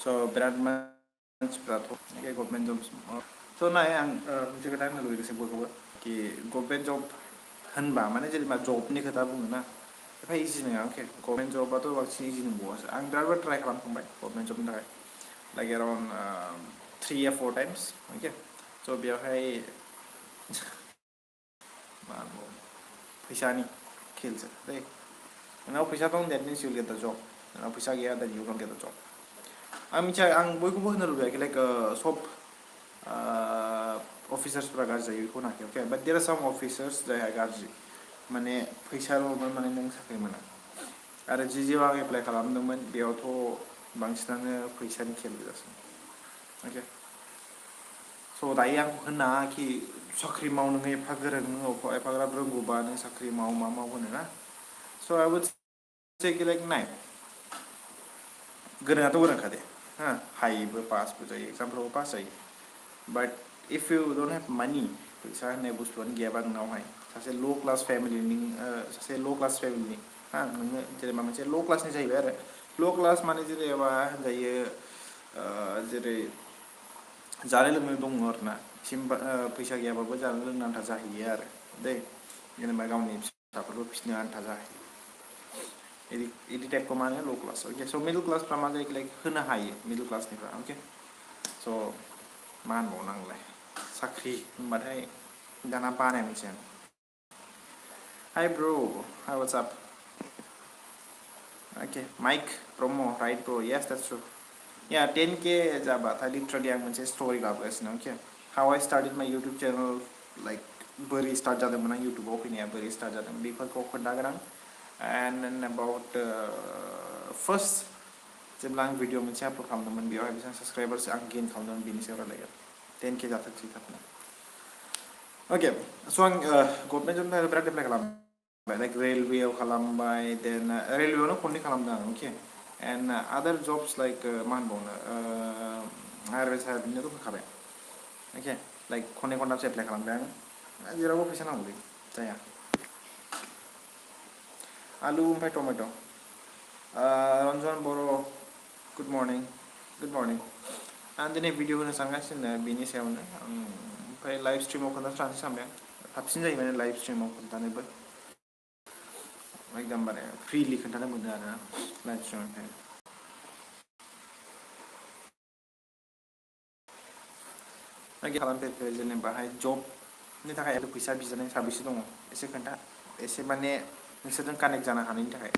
So बिराद मानसिफ्राथ' government jobs स' नाय आं मोनसे खोथा होननो लुगैदोंसै बयखौबो कि गभर्नमेन्ट जब होनबा माने जेनेबा जबनि खोथा बुङो ना एफा इजि नङा अके गभर्नमेन्ट जबाथ' बांसिन इजि नंबावासो आं बिराद ट्राइ खालामखांबाय गभर्नमेन्ट जबनि थाखाय लाइक एराउन्ड 3 या 4 टाइम्स अके स' बेवहाय मा होनबावो फैसानि खेलसो दै नोंनाव फैसा दं that means U get the जब नोंनाव फैसा गैया date U don't get the जब आं मिथिया आं बयखौबो होनो लुबैयाखै लाइक सब अफिसार्सफ्रा गाज्रि जायो बेखौ होनाखै अके बाट देर आर साम अफिसार्स जायहा गाज्रि माने फैसाल' माने नों साख्रि मोना आरो जिआव आं एप्लाइ खालामदोंमोन बेयावथ' बांसिनानो फैसानि खेल गोजासो अके स' दायो आं होननाङा कि साख्रि माव नोङो एफा गोरों नोङो एफाग्राब रोंगौबा नों साख्रि माव मा माव होनो ना स' आइ वुड से लाइक नाय गोरोङाथ' गोरोंखा दे हा हायोबो पासबो जायो एगजामफ्रावबो पास जायो बाट इफ इउ डन्ट हेभ मानि फैसा होननाय बुस्थुआनो गैयाबा नोंनावहाय सासे ल' क्लास फेमिलिनि सासे ल' क्लास फेमिलिनि हा नोङो जेनेबा मोनसे ल' क्लासनि जाहैबाय आरो ल' क्लास माने जेनेबा होनजायो जेरै जानाय लोंनाय दङ आरो ना फैसा गैयाबाबो जानो लोंनो आन्था जाहैयो आरो दै जेनेबा गावनि फिसाफोरखौ फिसिनो आन्था जाहैयो इदि टाइपखौ मा होनो ल' क्लास अके स' मिडल क्लासफ्रा मा जायो लाइक होनो हायो मिडल क्लासनिफ्रा अके स' मा होनबावनो आंलाय साख्रि होनबाथाय दाना बानाय मोनसै आं hi bro' hi what's up okay Mike Brahma right bro' yes that's true yeah 10K जाबाथाय लिटारेलि आं मोनसे स्ट'रि लाबोगासिनो okay how I started my YouTube channel like बोरै स्टार्ट जादोंमोन आं इउटुबाव फैनाया बोरै स्टार्ट जादों बेफोरखौ खोन्थागोन आं एन्ड देन एबाउट फार्स्ट जेब्ला आं भिडिअ मोनसे आपल'ड खालामदोंमोन बेवहाय बेसेबां साबसक्राइबार्स आं गेइन खालामदोंमोन बेनि सायाव रायलायगोन 10K जाथोंसै थाबनो अके स' आं गभर्नमेन्ट जबनि थाखाय बिराद एप्लाइ खालामबाय लाइक रेलवेआव खालामबाय देन रेलवेआवनो खननै खालामदों आं अके एन्ड आदार जब्स लाइक मा होनबावनो आयुर्वेद सायुर्वेदनियाथ' होखाबाय अके लाइक खननै खनथामसो एप्लाइ खालामबाय आं जेरावबो फैसा नांगौलै जाया आलु ओमफ्राय टमेट' रन्जन बर' गुड मर्निं आं दिनै भिडिअ होनो सानगासिनो बेनि सायावनो ओमफ्राय लाइभ स्ट्रिमाव खोन्थानो थांनोसै सानबाय आं साबसिन जायो माने लाइभ स्ट्रिमाव खोन्थानोबो एकदमबारे फ्रिलि खोन्थानो मोनो आरो लाइभ स्ट्रिमनिफ्राय खालामफेरखो जेनेबाहाय जबनि थाखाय फैसा बिजानाय साबेसे दङ एसे खोन्था एसे माने नोंसोरजों कानेक्ट जानो हानायनि थाखाय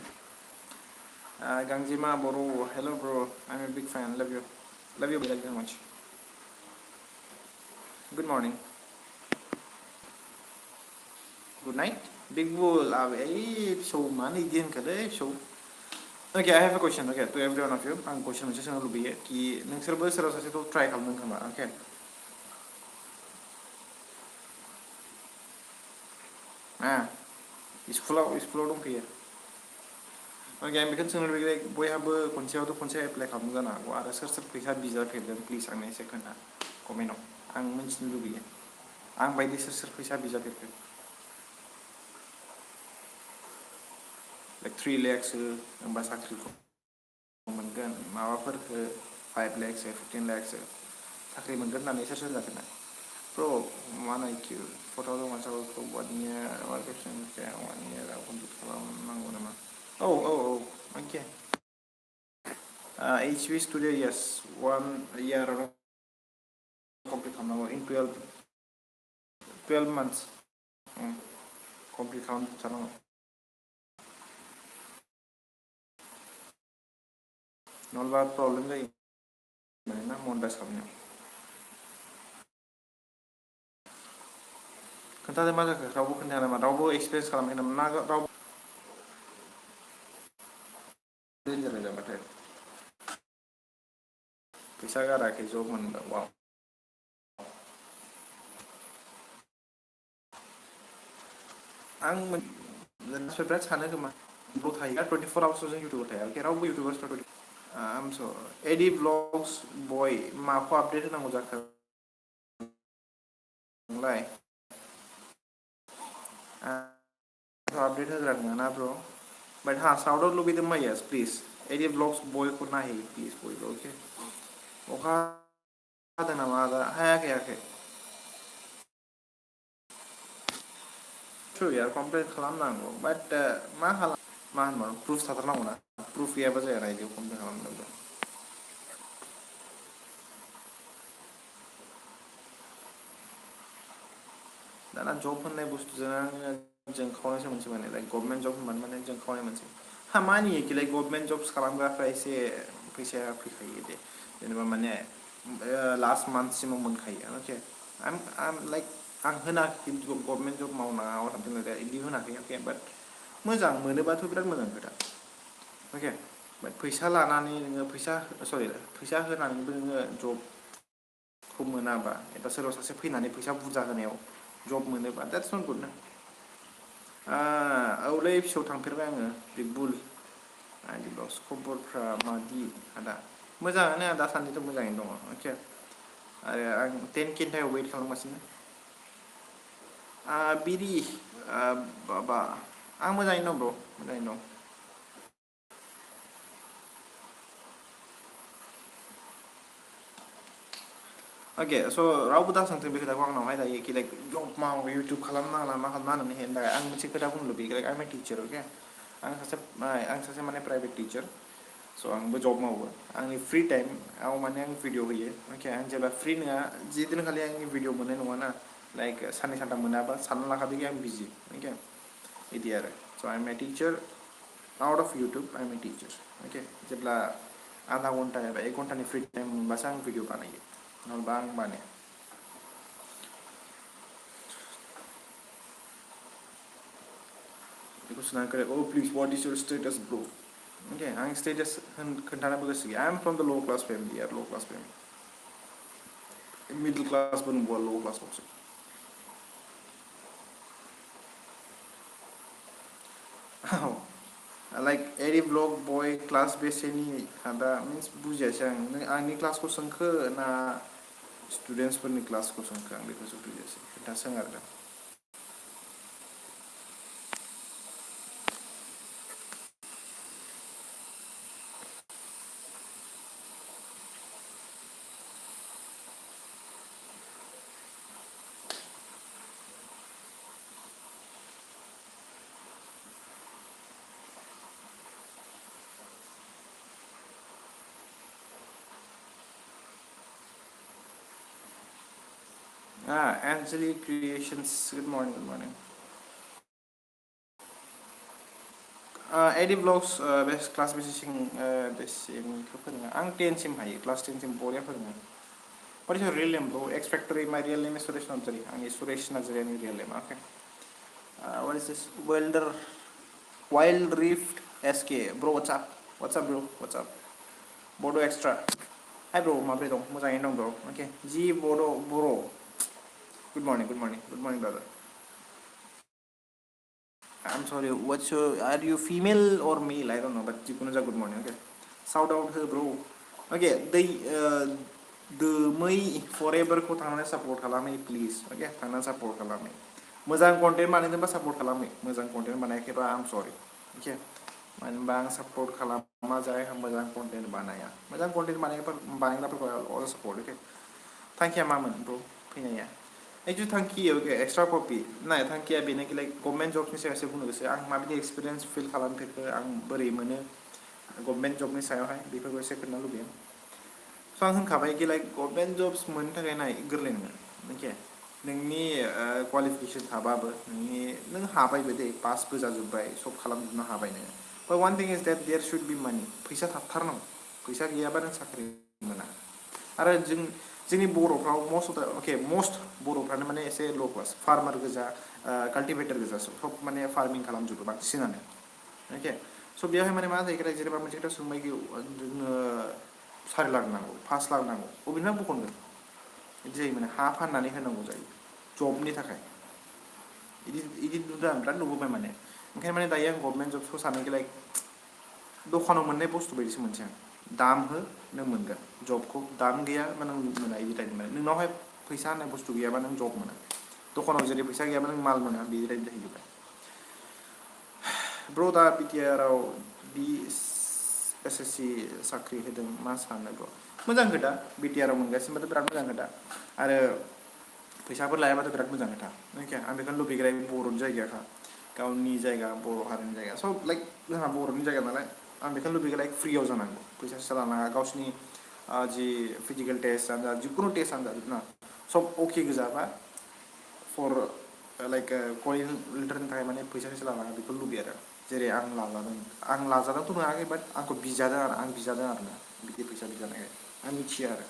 गांजेमा बर' हेल' ब्र' आइ एम ए बिग फेन लाभ इउ लाइक भेरि माच good morning good night big बुल फिसौ मानो इदि होनखोलै फिसौ Okay, I have a question, okay, to every one of you. आं क्वेश्चन मोनसे सोंनो लुबैयो कि नोंसोरबो सोरबा सासेखौ ट्राइ खालामदों खोमा okay? स्कुलाव दंफैयो ओके आं बेखौनो सोंनो लुबैयो बयहाबो खनसेयावथ' खनसे एप्लाइ खालामनो जानो हागौ आरो सोर फैसा बिजाफेरदों प्लिज आंनो एसे खोन्था कमेन्टआव आं मिन्थिनो लुबैयो आं बायदि सोर फैसा बिजाफेरखो लाइक 3 lakhs होनबा साख्रिखौ मोनगोन माबाफोरखो 5 lakhs 15 lakhs साख्रि मोनगोन होननानै सोर जाफेरनाय ब्र' मान आइकिउ 4000 मानसिफोरखौ 1 year वार्केसन 1 year कमप्लिट खालामनांगौ नामा औ अके HB studio yes 1 year complete खालामनांगौ इन 12 months कमप्लिट खालामथारनांगौ नङाबा प्रब्लेम जायो मानोना मनिटाइज खालामनायाव खोन्थादो मा जाखो रावबो खोन्थाया नामा रावबो एक्सपिरियेन्स खालामाखै नामा ना रावबो डेन्जार जाबाथाय फैसा गाराखै जब मोनबाय वाव आं बिराद सानो खोमा इउटुबाव थायो 24 hours जों इउटुबाव थाया रावबो इउटुबार्स एडि ब्लग्स बय माखौ आपडेट होनांगौ जाखो नोंलाय अपडेट होग्रा नङा ना ब्र' बाट हाँ साउट आउट लुगैदों मा येस प्लिज एडी ब्लॉग्स बॉय को ना ही प्लीज बॉय ओके अखा हादों नामा दा हायाखै हायाखै ट्रू यार कमप्लेन खालामनांगौ बाट मा खालाम मा होनबाव प्रुफ थाथारनांगौ ना प्रुफ गैयाबा जाया ना इदियाव कमप्लेन खालामनोबो दाना जब होननाय बुस्थुजों जोंखावनायसो मोनसे माने लाइक गभर्नमेंट जब होनबानो माने जोंखावनाय मोनसे हा मानियो कि लाइक गभर्नमेंट जब्स खालामग्राफ्रा एसे फैसाया फैखायो दे जेनेबा माने लास्ट मान्थसिमाव मोनखायो अके आं लाइक आं होनाखै गभर्नमेंट जब मावनाङा अर सामथिं लाइक इदि होनाखै अके बाट मोजां मोनोबाथ' बिराद मोजां खोथा अके बाट फैसा लानानै नोङो फैसा होनानैबो नोङो जबखौ मोनाबा एबा सोरबा सासे फैनानै फैसा बुरजा होनायाव जब मोनोबा द्याट्स नट गुड ना औलै फिसौ थांफेरबाय आङो बिगबुल आइडि ब्लग्स खबरफ्रा मादि आदा मोजाङानो दासान्दिथ' मोजाङैनो दङ अके आरो आं 10K नि थाखाय वेट खालामगासिनो बिदि माबा आं मोजाङैनो दं ब्र मोजाङैनो दं ओके स' रावबो दा सोंथों बे खोथाखौ आंनावहाय दायो कि लाइक जब माव इउटुब खालामनाङा मा खालामना होननानै हेन थाखाय आं मोनसे खोथा बुंनो लुबैयो like I am a teacher okay आं सासे माने प्राइभेट टिचार स' आंबो जब मावो आंनि फ्रि टाइमआव माने आं भिडिअ होयो अके आं जेब्ला फ्रि नङा जि दिनखालि आंनि भिडिअ मोननाय नङाना लाइक साननै सानथाम मोनाबा सानना लाखादो कि आं बिजि अके बिदि आरो so' I am a teacher out of YouTube I am a teacher okay जेब्ला आधा घन्टा एबा 1 घन्टानि फ्रि टाइम मोनबासो आं भिडिअ बानायो नङाबा आं बानाया बेखौ सोंनानै खोन्था अ please what is your status bro okay आं स्टेटास खोन्थानोबो गोसो गैया आइ M from the law' class family आरो ल' क्लास फेमिलि मिडल क्लासबो नंबावा ल' क्लासबावसो लाइक एरि ब्लग बय क्लास बेसेनि दा मिन्स बुजियासै आं नों आंनि क्लासखौ सोंखो ना स्टुडेन्टसफोरनि क्लासखौ सोंखो आं बेखौसो बुजियासै खोथा सों आरो Angeli Creations good morning एडि ब्लग्स बेस्ट क्लास बेसेसिमखौ फोरोङो आं 10 सिम हायो क्लास 10 सिम बरिया फोरोङो What is your real name, bro? X Factory, my real name is Suresh Nazari. I'm Suresh Nazari, my real name. Okay. What is this? Wild Rift SK. Bro, what's up? What's up, bro? What's up? Bodo Extra. Hi, bro. Mabre dong. Mozain dong, bro. Okay. G Bodo Bro. Good morning. Good morning. Good morning, brother. I'm sorry. What's your? Are you female or male? I don't know. But Jikunuja, good morning. Okay. Shout out her, bro. Okay. The may forever ko thangna support kalami please. Okay. Thangna support kalami. Mozang content mana itu support kalami. Mozang content mana ke I'm sorry. Okay. Man bang support kalama jai ham mozang content banaya. Mozang content mana ke bang na all support. Okay. Thank you, mama, bro. Pinaya. Actually, thank you. Okay, extra copy. Nah, thank you. Bina like government job ni saya sebut nulis. Ang mabidi experience feel kalam peke ang beri mana government job ni saya hai. Bika gue saya kenal lebih. So ang kabai ki like government jobs mana tak kena gerling. Okay. Nengi qualification haba ber. Nengi neng habai bede pass beja jubai. Sob kalam dina habai nengi. But one thing is that there should be money. Paisa thar nang. Paisa gaya barang sakri mana. Ara जोंनि बर'फ्राव most बर'फ्रानो माने एसे ल' class farmer गोजा cultivator गोजा सब माने farming खालामजोबो बांसिनानो अके स' बेयावहाय माने मा जायो जेनेबा मोनसे खोथा सोंबाय कि जोंनो 4 लाख नांगौ 5 लाख नांगौ बबेनिफ्राय बख'नगोन बिदि जायो माने हा फाननानै होनांगौ जायो जबनि थाखाय इदि नुदों आं बिराद नुबोबाय माने ओंखायनो माने दायो आं गभर्नमेन्ट जबखौ सानो लाइक दखानाव मोननाय बुस्थु बायदिसो मोनसे आं दाम हो नों मोनगोन जबखौ दाम गैया नों मोना इदि टाइप मोनो नोंनावहाय फैसा होननाय बुस्थु गैयाबा नों जब मोना दखानाव जेरै फैसा गैयाबा नों माल मोना बिदि टाइप जाहैबाय ब्र' दा बिटिआरआव SSC साख्रि होदों मा सानो ब्र मोजां खोथा BTR आव मोनगासिनोबाथ' बिराद मोजां खोथा आरो फैसाफोर लायाबाथ' बिराद मोजां खोथा ओके आं बेखौनो लुबैग्रा बर'नि जायगाखा गावनि जायगा बर' हारिनि जायगा स' लाइक जोंहा बर'नि जायगा नालाय आं बेखौनो लुबैग्रा लाइक फ्रियाव जानांगौ फैसा सैसा लानाङा गावसिनि जि फिजिकेल टेस्टआनो जा जिखुनु टेस्टआनो जा ना सब अके गोजाबा फर लाइक कलेज लिटारनि थाखाय माने फैसा सैसा लानाङा बेखौ लुबैयो आरो जेरै आं लाजादोंथ' नङाखै बाट आंखौ बिजादों आरो आं बिजादों आरो ना बिदि फैसा बिजानायखाय आं मिथियो आरो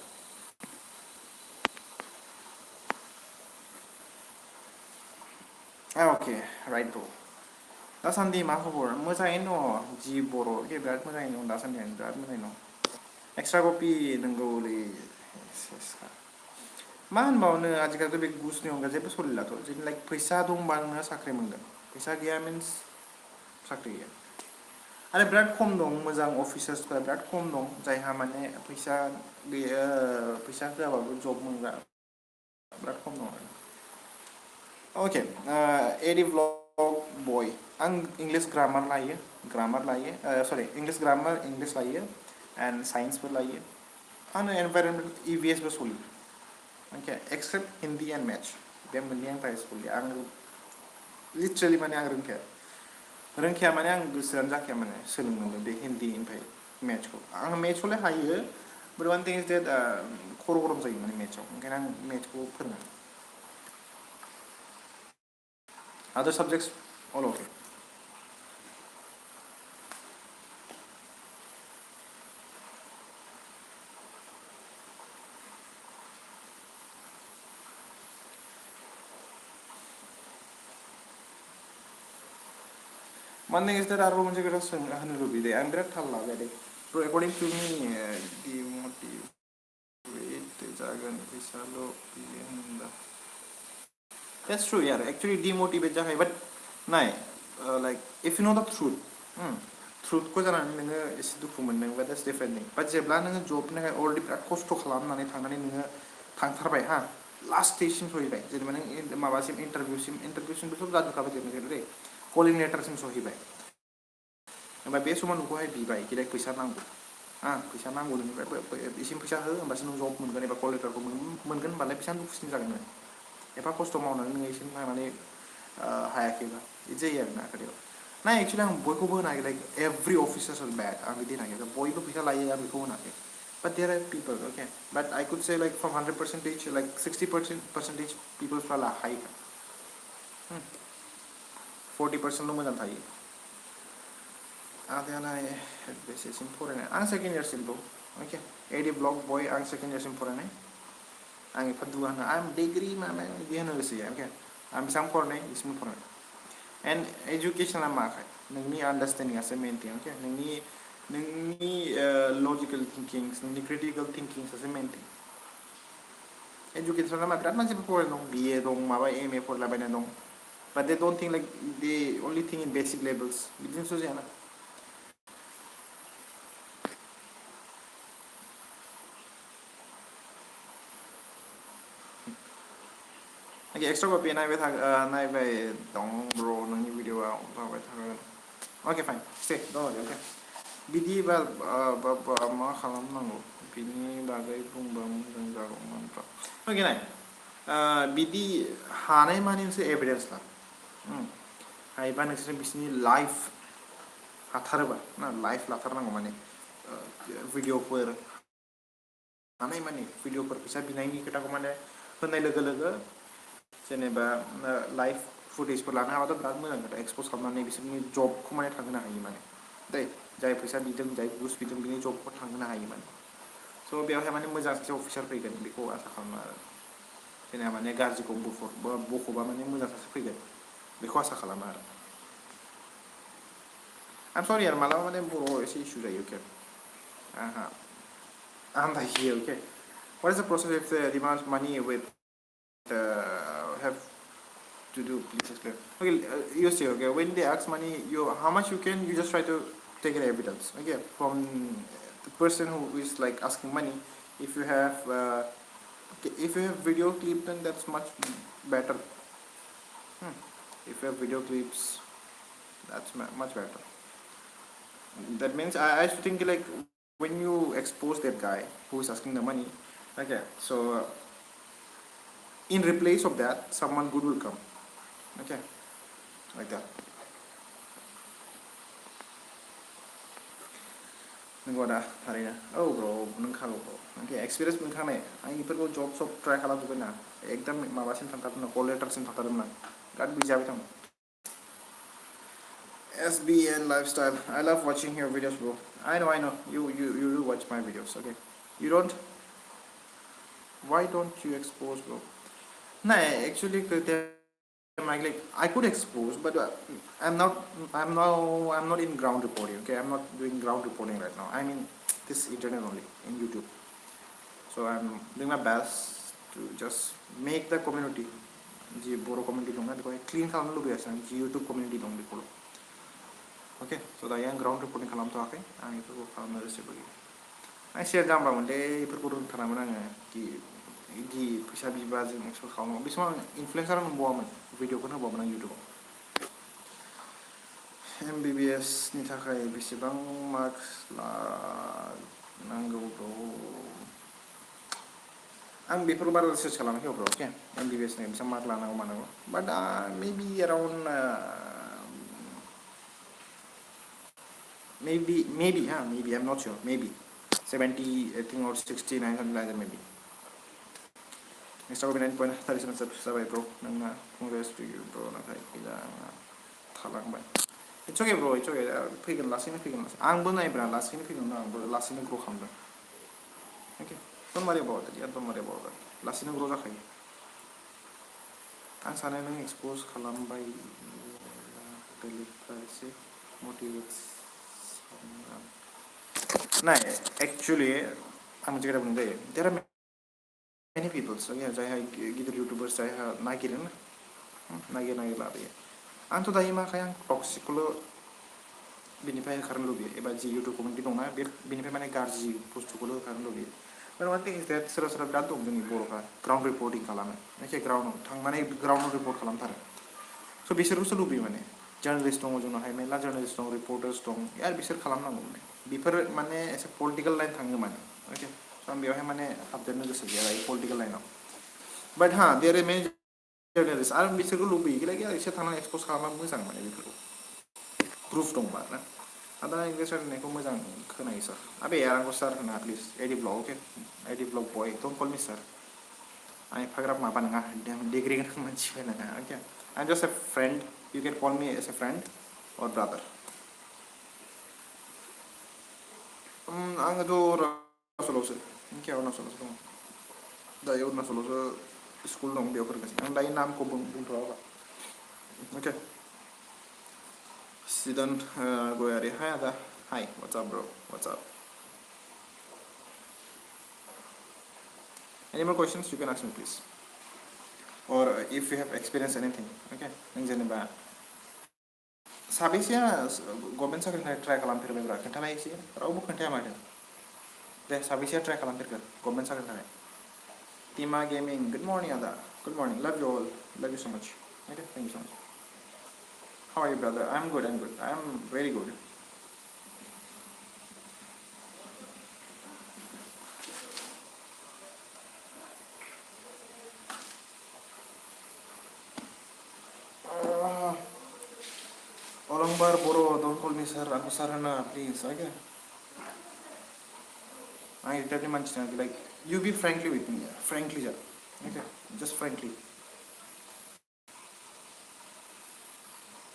अके राइट ब्र दासान्दि मा खबर मोजाङैनो दङ जि बर' बिराद मोजाङैनो दं दासान्दि आं बिराद मोजाङैनो दं एक्सट्रा कपि नंगौलै मा होनबावनो आजिखालिथ' बे घुसनि अनगा जेबो सोलिलाथ' जों लाइक फैसा दंबा नोङो साख्रि मोनगोन फैसा गैया मिन्स साख्रि गैया आरो बिराद खम दं मोजां अफिसार्सफोरा बिराद खम दं जायहा माने फैसा गैया फैसा होआबाबो जब मोनग्रा बिराद खम दं आरो अके एडि ब्लग बय आं इंलिस ग्रामार लायो सरि इंलिस ग्रामार इंलिस लायो एन्ड साइन्सबो लायो आंनो एनभाइरनमेन्ट EVSबो सलियो अके एक्सेप्ट हिन्दी एन्ड मेथ्स बे मोननै आंनि थाखाय सलियो आं लिटारेलि माने आं रोंखाया माने आं गोसोआनो जाखाया माने सोलोंनोबो बे हिन्दी ओमफ्राय मेथ्सखौ आं मेथ्सखौलाय हायो बाट वान थिं इज देट खर' गरम जायो माने मेथ्सआव ओंखायनो आं मेथ्सखौ फोरोङा other subjects all okay one thing is that आरो मोनसे खोथा होनो लुबैदों आं बिराद थाल लाबाय दे according to me demotivate जागोन फैसाल' बियो होनबा that's true year actually demotivate जाखायो but नाय like if you know the truth ट्रुथखौ जानानै नोङो एसे दुखु मोनदोंबा that's different thing but जेब्ला नोङो जबनि थाखाय अलरेडि बिराद खस्थ' खालामनानै थांनानै नोङो थांथारबाय हा लास्ट स्टेजसिम सहैबाय जेनेबा नों माबासिम इन्टारभिउसिमबोथ' जाजोबखाबाय जेनेबा दै कलिं लेटारसिम सहैबाय ओमफ्राय बे समाव नोंखौहाय बिबाय कि फैसा नांगौ फैसा नांगौ नोंनिफ्राय एसे फैसा हो होमबासो नों जब मोनगोन एबा कल लेटारखौ मोनगोन होनबालाय बेसेबां दुखुसिन जागोन नों एफा खस्थ' मावनानै नोङो एसे थांनानै हायाखैबा बिदि जायो आरोना खोथायाव ना एक्सुवेलि आं बयखौबो होनाखै लाइक एभ्रि अफिसार्स आर बेड आं बिदि होनाखै बयबो फैसा लायो आं बेखौ होनाखै but there are people okay but I could say like from 100% like 60% people हायो 40%ल' मोजां थायो आदायालाय बेसेसिम फरायनाय आं सेकेन्ड इयारसिम ब्र अके एडि ब्लग बय आं सेकेन्ड इयारसिम फरायनाय आं एफा दुगा होनो आं डिग्री माने बिदि होनो गोसो गैया अके आं बेसेबां फरायनाय बिसिम फरायनाय एन्ड एजुकेसना माखाय नोंनि आन्डारस्टेन्डिंआसो मेन थिं अके नोंनि लजिकेल थिंकिंस नोंनि क्रिटिकेल थिंकिंसासो मेन थिं एजुकेसना मा बिराद मानसिफोर फरायनाय दं BA दं माबा MA फरायलाबायनाय दं but they don't think like they only think in basic levels बिदिनोसो जायाना ओके एक्सट्रा कपि नायबाय दं ब्र नोंनि भिडिअ'आव जाबाय थागोन अके फाइन स्टे दङ अके बिदि मा खालामनांगौ बिनि बागै बुंबा मोजां जागौमोन अके नाय बिदि हानाय मानि नोंसोर एभिडेन्स ला हायोबा नोंसोर बिसोरनि लाइफ हाथारोबा ना लाइफ लाथारनांगौ माने भिडिअ'फोर हानाय मानि भिडिअ'फोर फैसा बिनायनि खोथाखौ माने होननाय लोगो लोगो जेनेबा लाइफ फुटेजफोर लानो हाबाथ' बिराद मोजां खोथा एक्सप'ज खालामनानै बिसोरनि जबखौ माने थांहोनो हायो माने दै जाय फैसा बिदों जाय घुस बिदों बिनि जबखौ थांहोनो हायो माने स' बेवहाय माने मोजां सासे अफिसार फैगोन बेखौ आसा खालामो आरो जेनेबा माने गाज्रिखौ बख'बा माने मोजां सासे फैगोन बेखौ आसा खालामो आरो आं सरि आरो मालाबा माने बर' एसे इसु जायो अके आंहा आन्दायो अके what is the process if they demand money with have to do please explain okay you say okay when they ask money you how much you can you just try to take an evidence okay from the person who is like asking money if you have if you have video clip then that's much better if you have video clips that's much better That means I should think like when you expose that guy who is asking the money, okay, so in replace of that, someone good will come, okay, like that. नंगौ दा थारैनो औ ब्र नोंखागौ ब्र ओमफ्राय experience मोनखानाय आं बेफोरखौ जब सब ट्राय खालामजोब्बायना एकदम माबासिम थांथारदों कल लेटारसिम थांथारदोंमोन आं बिराद बिदि जाबाय दं SB and lifestyle. I love watching your videos, bro. I know. You do watch my videos, okay? You don't? Why don't you expose, bro? No, actually, like I could expose, but I'm not. I'm now. I'm not in ground reporting. Okay, I'm not doing ground reporting right now. I'm in this internet only in YouTube. So I'm doing my best to just make the community, the Boro community, clean YouTube community, okay? So the young ground reporting kalam to akai, ang itu kalam na receive lagi. Ay share jam ba mende iperkurun tanam na ki pisa biba jeng expose kalam. Bisma influencer nung bawa man video ko na bawa man YouTube. MBBS ni takai bisibang marks la nanggo bro. Ang before baru research kalam bro, okay? MBBS ni bisa mark la nanggo mana bro. But maybe around maybe maybe I'm not sure, maybe 70 I think or 69 something like that maybe. Next time 9.37 subscribe bro nang congrats to you bro na kai pila thalang ba. It's okay bro, it's okay. Figan last in figan last. Ang bunay bra last in figan na bro last in grow kham. Okay. Don't worry about it. Yeah, don't worry about it. Last in grow ja khai. Ang sana nang expose khalam bai price motivates. No, actually, I'm just going to say there are many people. So yeah, jaya gitu YouTubers jaya nagirin, nagi labi. Anto dah ima kaya toxic lo binipay karena lobi. Eba ji YouTube community dong na, binipay mana garji post lo karena lobi. But one thing is that sera berantem dengan boroka ground reporting kalam. Macam ground, thang mana ground report kalam thar. So bisaru lobi mana. Journalist dong जो ना है मेला journalist dong reporters dong यार बिसर खालाम ना मुझे बिफर माने ऐसे political line थांगे माने okay so हम बिहार माने अब जर्नल जैसे गया है political line but हाँ there are many journalists आर बिसर को लोग भी कि लगे यार इसे थाना expose खालाम मुझे सांग माने बिफर को proof dong बात ना ada English sir ने को मुझे कहना है sir अबे यार को sir ना please edit vlog okay edit vlog boy don't call me sir I paragraph मापा नंगा degree का मंच पे नंगा okay I'm just a friend. You can call me as a friend or brother. Ang ado solo se. Kya ho na solo se. Da yo na solo se school nong dia per kasi. Ang lain naam ko bung thora. Okay. Sidan go yari. Hi ada. Hi. What's up bro? What's up? Any more questions you can ask me please. Or if you have experienced anything, okay? Nang jane ba. Sabi siya government sa kanya try kalam फिर में रखा था like siya. Pero वो कंटे हमारे. दे sabi siya try kalam फिर कर government sa kanya. Tima Gaming, good morning Ada. Good morning. Love you all. Love you so much. Okay, thank you so much. How are you brother? I'm good. I'm very good. Orang bar boro, don't call me sir. Aku sarana, please. Okay. I tell much like you be frankly with me, frankly, ja. Okay, just frankly.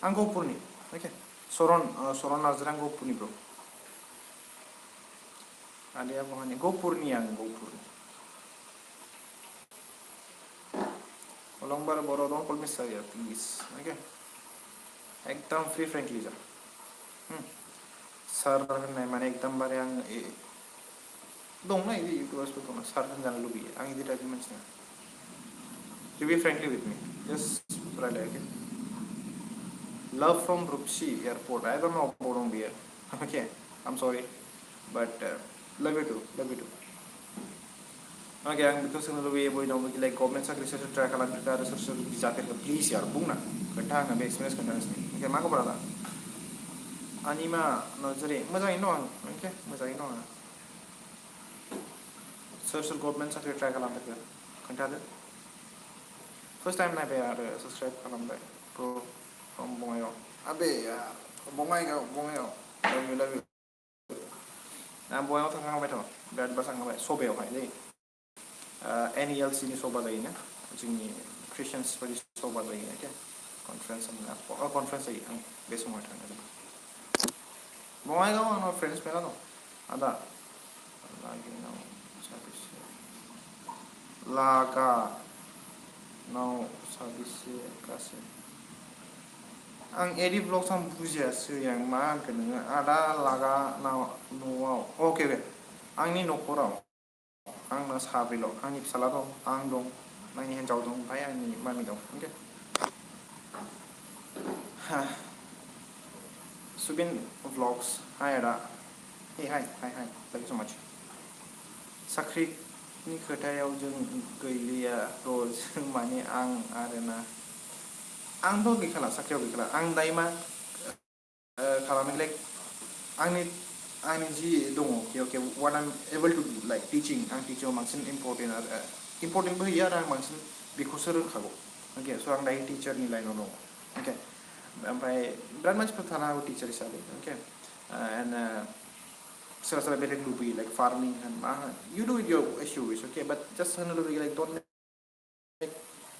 Anggo purni, okay. Soron Nazran go purni bro. Ada apa ni? Go purni ang go purni. Orang bar boro, don't call me sir, yeah, please. Okay. एकदम free frankly जा सर ने माने एकदम बारे आं दं ना इदि यूट्यूबर्स फोर दं सर जानो लुबैयो आं इदि टाइपनि मानसि नङा to be frankly with me just रायलाय okay love from Rupsi airport I don't know about दं बियो okay I am sorry but love you too okay आं बेखौ सोंनो लुबैयो बय दं लाइक गभर्नमेन्ट साख्रि सोर ट्राय खालामफेरखो आरो सोर जाफेरखो प्लिज यार बुंना खोन्था आंनो बे एक्सपिरियेन्स खोन्थानोसै ओके मा खबर आदा Anima nursery मोजाङैनो दं आं okay मोजाङैनो दं आं सोर गभर्नमेन्ट साख्रि ट्राइ खालामफेरखो खोन्थादो फार्स्ट टाइम नायबाय आरो साबस्क्राइब खालामबाय ब्र from Bongaigaon Abe Bongaigaon love you आं बङाइगाव थांखांबायथ' बिराद बार थांखांबाय सबायावहाय दै NELC नि सभा जायोना जोंनि ख्रिस्टियान्सफोरनि सभा जायो okay कनफारेन्स कनफारेन्स जायो आं बे समाव थांदों बङाइगाव आंनाव फ्रेन्ड्स मेरला दं आदा लागिनाव साबेसे लागानाव साबेसे गासै आं एडि ब्लग्स आं बुजियासै आं मा होनखो नोङो आदा लागानाव न'आव अके आंनि न'खराव आंना साब्रैल' आंनि फिसाला दं आं दं आंनि हिन्जाव दं ओमफ्राय आंनि मामि दं अके Subin vlogs hi Ada hey hi thank you so much साख्रिनि खोथायाव जों गैलिया र' जों माने आं आरोना आंथ' गैखाला साख्रियाव गैखाला आं दायो मा खालामो लाइक आंनि जि दङ अके वाट आम एबल टु डु लाइक टिचिं आं टिचिंआव बांसिन इम्परटेन्ट आरो इम्परटेन्टबो होयो आरो आं बांसिन बेखौसो रोंखागौ अके स' आं दायो टिचारनि लाइनाव दङ अके ओमफ्राय बिराद मानसिफोर थानो हागौ टिचार हिसाबै अके एन्ड सोरबा सोरबा बेलेग लुबैयो लाइक फार्मिं होन मा होन इउ डु इट योर इस अके बाट जास्ट होनो लुबैयो like don't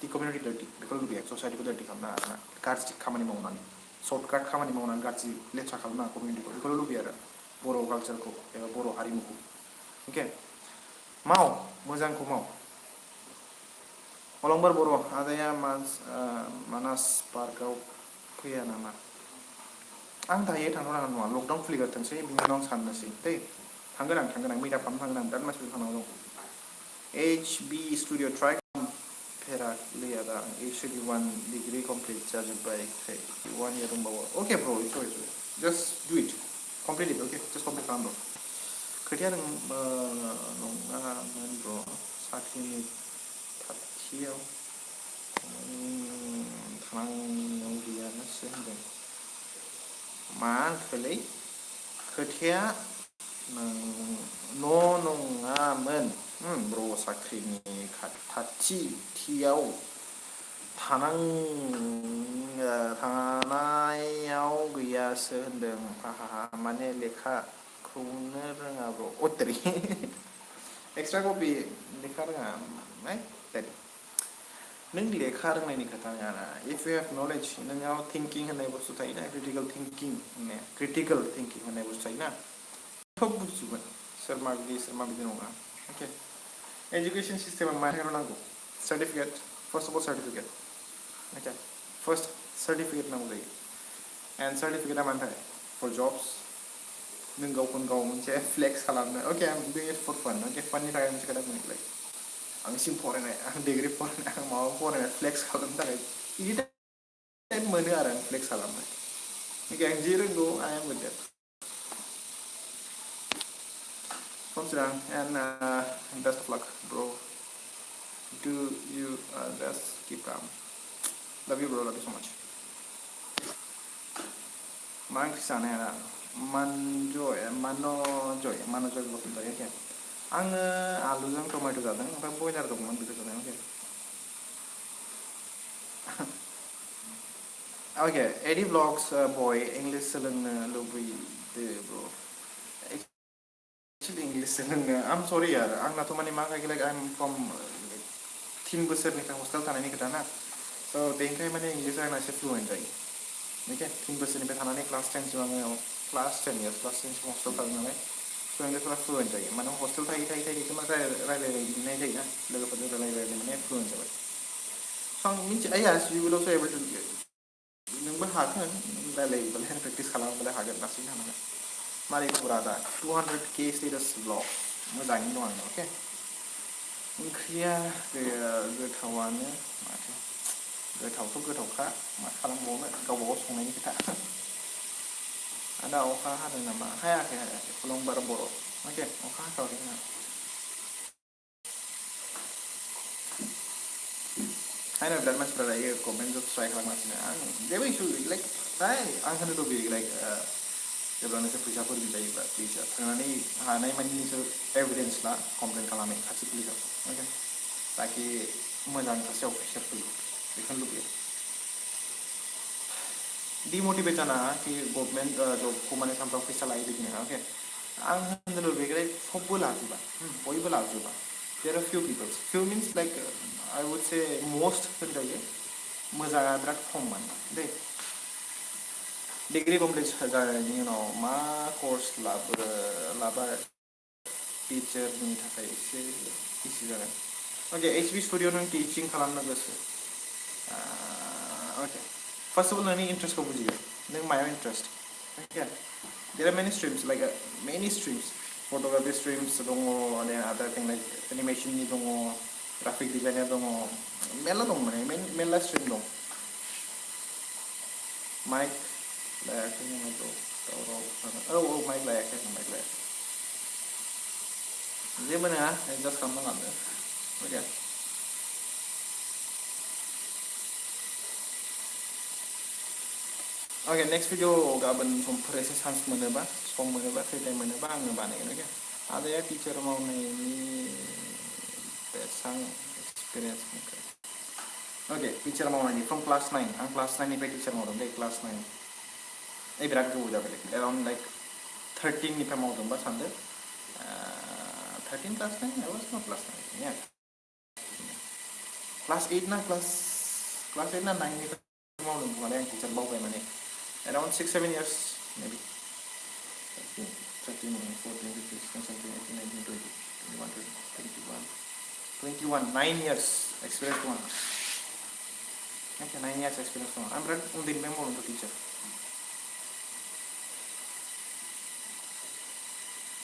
the community dirty बेखौ लुबैया ससाइटिखौ डार्टि खालामनो आरोना गाज्रि खामानि मावनानै सर्टकाट खामानि मावनानै गाज्रि लेथ्रा खालामनाङा कमिउनिटिखौ बेखौल' लुबैयो आरो बर' कालचारखौ एबा बर' हारिमुखौ अके माव मोजांखौ माव अलंबार बर' आदाया मानास पार्कआव फैया नामा आं दायो थांनो नाङा नङा लकडाउन खुलिग्रोथोंसै बिनि उनाव आं साननोसै दै थांगोन आं मिटाप खालामनो थांगोन आं बिराद मानसिफोर थांनांगौ दं HB स्टुडिअ ट्राइ फेराखै आदा HB1 डिग्री कमप्लिट जाजोब्बाय 1 year दंबावो अके ब्र इट्स जास्ट डु it complete it okay just complete खालाम ब्र खोथाया नङामोन ब्र साख्रिनि खाथियाव थानांगौ गैयानोसो होनदों मा होनखोलै खोथाया नङामोन ब्र साख्रिनि खाथियाव थानायाव गैयासो होनदों माने लेखाखौनो रोङा ब्र अत्तरी एक्सट्रा कपि लेखा रोङा नों लेखा रोंनायनि खोथा नङाना इफ इउ हेभ नलेज नोंनाव थिंकिं होननाय बुस्थु थायोना क्रिटिकेल थिंकिं होननाय बुस्थु थायोना सब बुजिजोबगोन सोर मा बिदि नङा अके एजुकेशन सिस्टेमा मानो नांगौ certificate first of all certificate अके फार्स्ट सार्टिफिकेट नांगौ जायो एन्ड सार्टिफिकेटआ मानि थाखाय फर जब्स नों गावखौनो गाव मोनसे फ्लेक्स खालामनो अके आं डुइं इट फर फान अके फाननि थाखाय मोनसे खोथा बुंलाय आंसिम फरायनाय आं डिग्री फरायनाय आं माबा फरायनाय फ्लेक्स खालामनो थाखाय बिदि टाइम मोनो आरो आं फ्लेक्स खालामनो अके आं जि रोंगौ I am with that from Sirang and best of luck bro do you just keep calm love you bro love you so much मा ओंख्रि जानाय आरो मन'जय बसुमतारी अके आङो आलुजों टमेट' जादों ओमफ्राय बयलार दंमोन बेखौ जादों अके अके एडि ब्लग्स बय इंलिश सोलोंनो लुबैदो ब्र इंलिश सोलोंनो आम सरि आरो आंनाथ' माने मा लाइक आइ एम फ्रम 3 बोसोरनिफ्राय हस्टेल थानायनि खोथा ना स' बेनिखाय माने इंलिशआ आंना एसे फ्लुयेन्ट जायो अके 3 बोसोरनिफ्राय थानानै क्लास 10 सिम आङो क्लास 10 सिम हस्टेल थादों नालाय स' इंलिशफोरा फ्लुयेन्ट जायो माने हस्टेल थायै मा रायलायनाय जायोना लोगोफोरजों रायलाय माने फ्लुयेन्ट जाबाय स' आं मिथियो यास यु विल अलस' एबल टु नोंबो हागोन रायलायोबालाय प्रेक्टिस खालामोबालाय हागोन लासैनो हागोन मारै खबरा दा 200k स्टेटास ब्लग मोजाङैनो दं आङो अके ओंख्रिया गोथावानो माथो गोथावथ' गोथावखा मा खालामबावनो गावबा गाव संनायनि खोथा आदा अखा हादों नामा हायाखै अलंबार बर' अके अखा हाथ'वाखै जोंहा आंना बिराद मानसिफ्रा दायो गभर्नमेन्ट जब ट्राइ खालामगासिनो आं जेबो इसु लाइक आं होनो लुबैयो लाइक जेब्ला नोंसोर फैसाफोर बिलायोबा प्लिज थांनानै हानाय मानि नोंसोर एभिडेन्स ला कमप्लेन खालामै खाथि पुलिसाव अके ताकि मोजां सासे अफिसार फैयो बेखौनो लुबैयो डिमटिभेट जानाङा कि गभर्नमेन्ट जबखौ माने सानफ्रामबो फैसा लायो बिदि नङा अके आं होननो लुबैयो सबबो लाजोबा बयबो लाजोबा there are few means like I would say most होनजायो मोजाङा बिराद खममोन दै डिग्री कमप्लिट जानायनि उनाव मा कर्स लाबा टिचारनि थाखाय एसे इजि जागोन ओके HB स्टुडिअ नों टिचिं खालामनो गोसो ओके फार्स्ट अफ अल नोंनि इन्ट्रेस्टखौ बुजियो नों मायाव interest okay there are many streams like many streams photography streams दङ माने आदार थिं लाइक एनिमेसननि दङ ग्राफिक डिजाइनार दङ मेरला दं माने मेरला स्ट्रिम दं माइक लायाखै नामाथ' दावराव माइक लायाखै जेबो नङा एडजास्ट खालामना लादो अके ओके नेक्स्ट भिडिअ गाबोन समफोर एसे चान्स मोनोबा सम मोनोबा फ्रि टाइम मोनोबा आङो बानायगोन अके आदाया टिचार मावनायनि बेसेबां एक्सपिरियेन्स ओके टिचार मावनायनि फ्रम क्लास 9 आं क्लास 9 निफ्राय टिचार मावदों दे क्लास 9 बिराद गोबाव जाबाय एराउन्ड लाइक 13 निफ्राय मावदोंबा सानदो 13 class 9 I was not class 9 yeah class 8 ना क्लास 8 ना 9 निफ्राय मावदों माने आं टिचार बावबाय माने around 6-7 years maybe 13, 14, 15, 16, 17, 18, 19, 20, 21, 9 years experience one okay 9 years experience one I'm right उन्दैनिफ्राय मावदों टिचार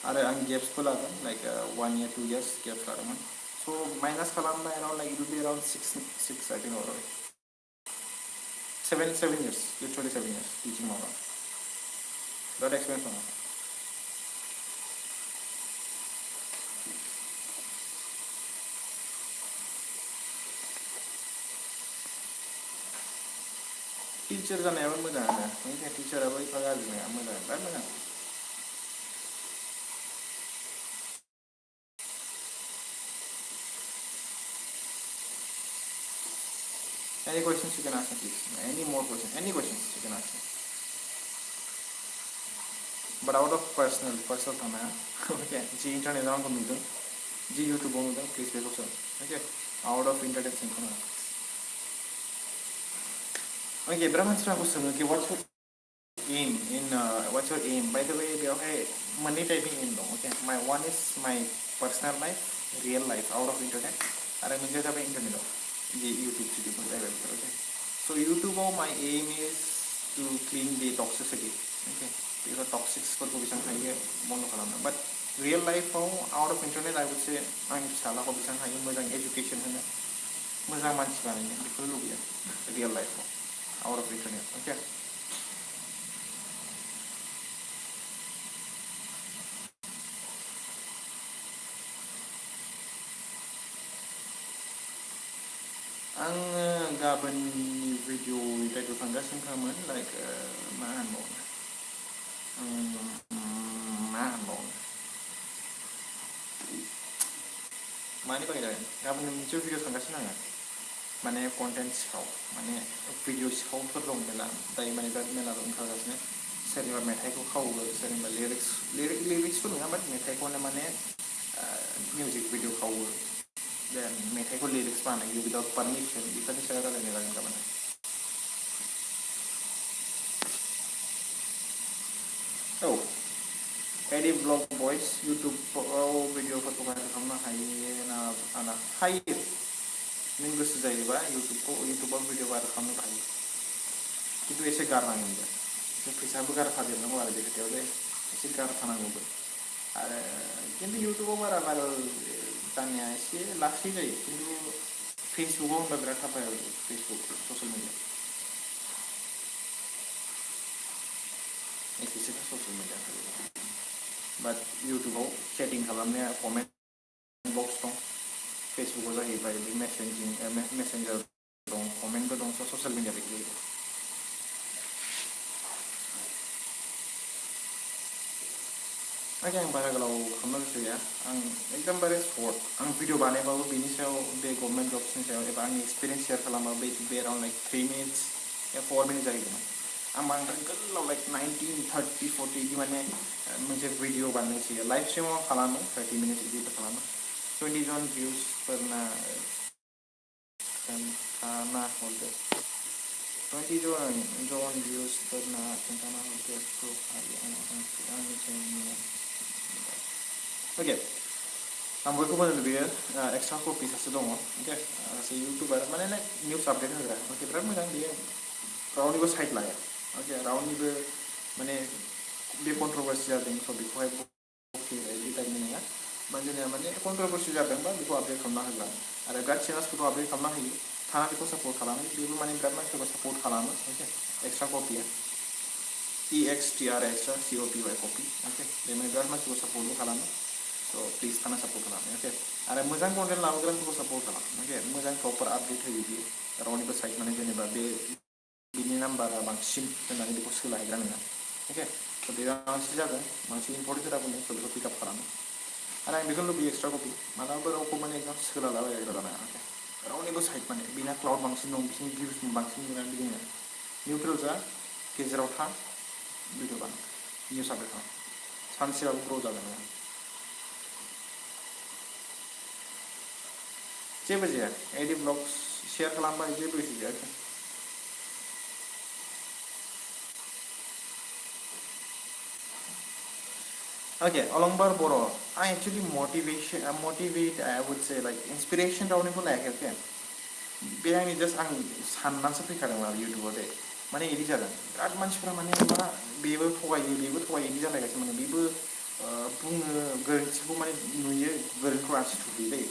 आरो आं गेप्सबो लादों लाइक 1 year 2 years गेप्स लादोंमोन so माइनास खालामबा around like it will be around 6 I think or 7 years literally 7 years teaching मावदों that experience one teacher जानायाबो मोजाङानो ओमफ्राय टिचाराबो एफा गाज्रि नङा मोजां बिराद मोजां Any questions you can ask me, please. Any more questions? Any questions you can ask me. But out of personal tana. Okay. G internet on computer. G YouTube on the please wait also. Okay. Out of internet synchrona. Okay. Brahman's question. Okay. What's your aim in? What's your aim? By the way, okay. Money typing in though. Okay. My one is my personal life, real life, out of internet. I am enjoy the internet though. The YouTube video okay so YouTube my aim is to clean the toxicity okay because toxics for bisa kaya mono kalamna but real life out of internet I would say ang salah ko bisa kaya mo education hana mo manchi bananya because lu ya real life out of internet okay ang gaban ni video itu tanggasan kaman like mahal mana pakai jalan gaban ni muncul video tanggasan nggak mana konten show mana video show terus dalam dari mana dari mana dalam tanggasnya sering metai ko kau sering lyrics pun nggak mat metai ko namanya music video kau dan metai ko lyrics mana you without permission bisa di share lagi kapan oh edit vlog voice YouTube video foto kan kamu hai na anak hai minggu sudah ya YouTube video baru kamu hai itu ese karena ini so bisa bukan hadir namu ada jadi oleh ese karena tanah mobil ada কিন্তু YouTube baru tanya sih last sih jadi কিন্তু Facebook udah berapa ya Facebook sosial media itu sih sosial media but YouTube chatting kalamnya comment box dong Facebook aja hebat di messenger dong comment dong sosial media begitu okay आं बारा गोलाव खालामनो गोसो गैया आं एकदमबारे short आं video बानायबाबो बेनि सायाव बे गभर्नमेन्ट जब्सनि सायाव एबा आंनि एक्सपिरियेन्स शेयार खालामबाबो बे एराउन्ड लाइक 3 मिनिट्स या 4 मिनिट्स जाहैगोन आं बांद्राय गोलाव लाइक 19, 30, 40 बिदि माने मोनसे भिडिअ बानायनोसै लाइभ स्ट्रिमाव खालामो 30 मिनिट्स बिदि खालामो 20 जन भिउसफोरना खोन्थाना हरदो 20 जन भिउसफोरना खोन्थाना हरदो आंनि चेनेलनि ओके आं बयखौबो होनो बेयो एक्सट्रा कपि सासे दङ ओके सासे इउटुबार माने लाइक निउस आपडेट होग्रा ओके बिराद मोजां बेयो रावनिबो साइड लाया ओके रावनिबो माने बे कन्ट्रभार्सि जादों स' बेखौहाय बे टाइपनि नङा माने माने कन्ट्रभार्सि जादोंबा बेखौ आपडेट खालामना होग्रा आरो बिराद चेनेल्सफोरखौ आपडेट खालामना होयो थाना बेखौ सापर्ट खालामो बेबो माने बिराद मानसिफोरखौ सापर्ट खालामो ओके एक्सट्रा कपिया EXTR extra COPY copy okay बे माने बिराद मानसिखौ सापर्टबो खालामो स' प्लिज थाना सापर्ट खालाम ओके आरो मोजां कन्टेन्ट लाबोग्राफोरखौ सापर्ट खालाम ओके मोजां प्रपार आपडेट होयो बियो रावनिबो साइड माने जेनेबा बिनि नाम्बारा बांसिन होननानै बेखौ सोलायग्रा नङा ओके स' बे बांसिन जागोन बांसिन इम्पर्टेन्ट जाबोनो स' बेखौ पिकआप खालामो आरो आं बेखौ लुबैयो एक्सट्रा कपि मालाबाबो रावखौ माने एकदम सोलालाबायग्रा जानाङा ओके रावनिबो साइड माने बिना क्लाउड बांसिन दं बिसिनि भिउस बांसिन दं बिदिनो निउट्रेल जा गेजेराव था भिडिअ बानाय निउस आपडेट खालाम सानसेबाबो ग्र' जागोन नोङो जेबो जाया एडि ब्लग्स शेयार खालामबा जेबो इशु जाया ओके अलंबार बर' आं actually motivate I would say like inspiration रावनिबो लायाखै ओके बे आंनि जास्ट आं साननानैसो फैखादोंमोन आरो इउटुबाव दे माने इदि जादों बिराद मानसिफ्रा माने मा बेबो थगायो इदि जालायगासिनो माने बेबो बुङो गोरोन्थिखौ माने नुयो गोरोन्थिखौ आसि थुहैयो दै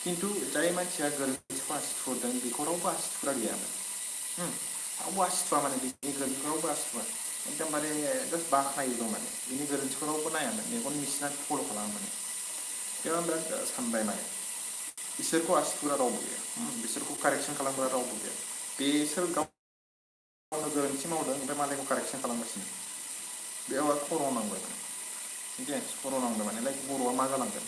खिन्थु जाय मानसिया गोरोन्थिखौ आसि थुहरदों बेखौ रावबो आसि थुग्रा गैयामोन रावबो आसि थुवा माने बिनि गोरोन्थिखौ रावबो आसि थुवा एकदमबारे जास्ट बाख्नायो दं माने बिनि गोरोन्थिखौ रावबो नायामोन मेगन मिसिना फल' खालामो माने बेयाव आं बिराद सानबाय माने इसोरखौ आसि थुग्रा रावबो गैया बिसोरखौ कारेक्सन खालामग्रा रावबो गैया बिसोर गावनो गोरोन्थि मावदों ओमफ्राय मालायखौ कारेक्सन खालामगासिनो बेयाव खर' नांबाय माने ओके खर' नांबाय माने लाइक बर'आ मा जालांगोन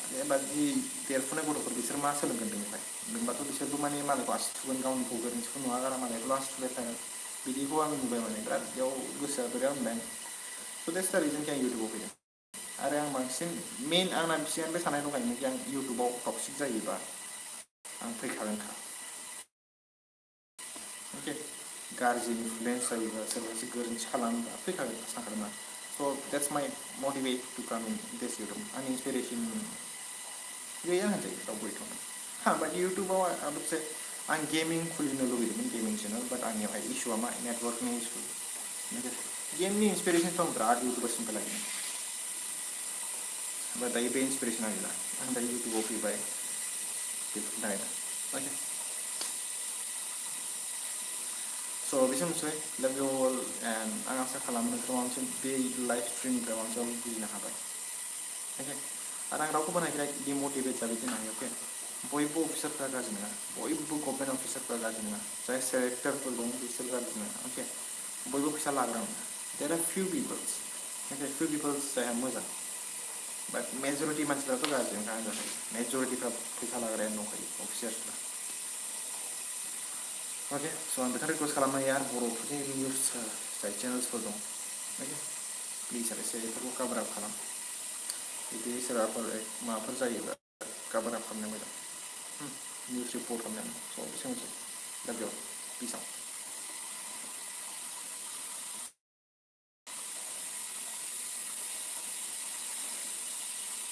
जेनेबा जि देरफुनाय गथ'फोर बिसोर मा सोलोंगोन बेनिफ्राय होनबाथ' बिसोरबो माने मालायखौ आसि थुगोन गावनिखौ गोरोन्थिखौ नुवा गारा मालायखौल' आसि थुबाय थागोन बिदिखौ आं नुबाय माने बिराद बेयाव गोसोआ बोरैबा मोनबाय स' देट्स दा रिजन कि आं इउटुबाव फैदों आरो आं बांसिन मेइन आंना सिगांनिफ्राय साननाय दंखायोमोन कि आं इउटुबाव टक्सिक जायोबा आं फैखागोनखा ओके गाज्रि इनफ्लुयेन्स जायोबा सोरबा एसे गोरोन्थि खालामोबा फैखागोन सानखादोंमोन स' देट्स माइ मटिभेट टु काम इन दिस इउटुब आंनि इन्सपिरेसन गैया होनजायो रावबो गैथ'मोन बाट इउटुबाव मोनसे आं गेमिं खुलिनो लुबैदोंमोन गेमिं चेनेल बाट आंनियावहाय इसुआ मा नेटवर्कनि इसु गेमनि इन्सपिरेसनखौ आं बिराद इउटुबारसिनिफ्राय लायोमोन बाट दायो बे इन्सपिरेसना गैला आं दायो इउटुबाव फैबाय बेफोरनि थाखायनो अके स' बेसेनोसै लाभ इउ अल एन्ड आं आसा खालामो नोंसोर माबा मोनसे बे लाइभ स्ट्रिमनिफ्राय माबा मोनसे बुजिनो हाबाय अके आरो आं रावखौबो नागिरा डिमटिभेट जाबाय दोननो हायो अके बयबो अफिसारफ्रा गाज्रि नङा बयबो गभर्नमेन्ट अफिसारफ्रा गाज्रि नङा जाय सेरेक्टारफोर दं बिसोर गाज्रि नङा अके बयबो फैसा लाग्रा नङा there are few people's okay few people's जायहा मोजां बाट मेजरिटि मानसिफ्राथ' गाज्रि नङा जाखायो मेजरिटिफ्रा फैसा लाग्रायानो दंखायो अफिसार्सफ्रा अके स' आं बेखौनो रिकुवेस्ट खालामनो हायो आरो बर'फोरनि निउस जाय चेनेल्सफोर दं अके प्लिज आरो एसे बेफोरखौ काभार आप खालाम बिदि सोरबाफोर माबाफोर जायोबा काभार आप खालामनो मोजां निउस रिपर्ट खालामनानै स' बेसेबांसै दा बेयाव